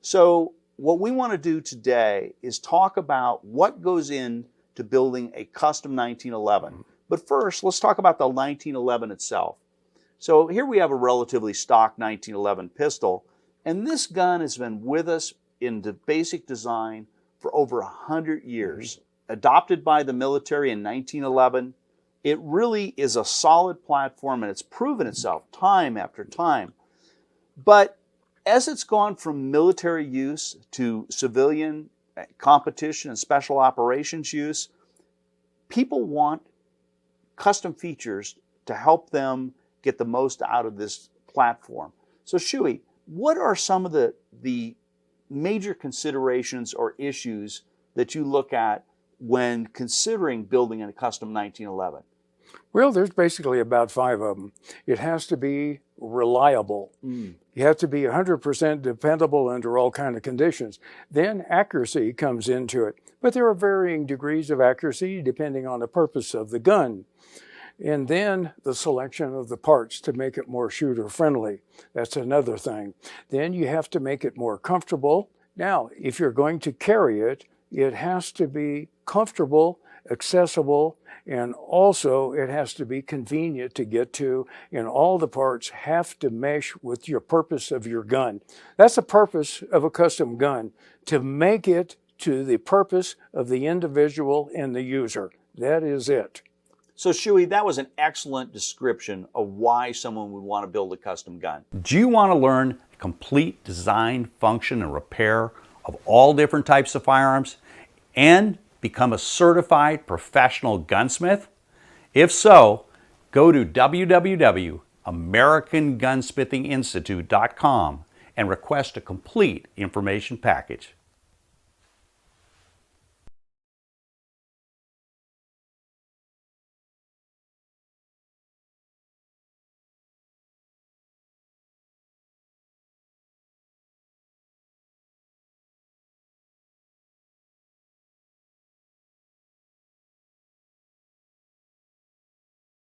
So what we want to do today is talk about what goes into building a custom 1911. But first, let's talk about the 1911 itself. So here we have a relatively stock 1911 pistol, and this gun has been with us in the basic design for over 100 years. Adopted by the military in 1911, it really is a solid platform, and it's proven itself time after time. But as it's gone from military use to civilian competition and special operations use, people want custom features to help them get the most out of this platform. So Shuey, what are some of the major considerations or issues that you look at when considering building a custom 1911? Well, there's basically about 5 of them. It has to be reliable. You have to be 100% dependable under all kinds of conditions. Then accuracy comes into it. But there are varying degrees of accuracy depending on the purpose of the gun. And then the selection of the parts to make it more shooter friendly. That's another thing. Then you have to make it more comfortable. Now, if you're going to carry it, it has to be comfortable, accessible, and also it has to be convenient to get to, and all the parts have to mesh with your purpose of your gun. That's the purpose of a custom gun, to make it to the purpose of the individual and the user. That is it. So Shuey, that was an excellent description of why someone would want to build a custom gun. Do you want to learn the complete design, function, and repair of all different types of firearms and become a certified professional gunsmith? If so, go to www.americangunsmithinginstitute.com and request a complete information package.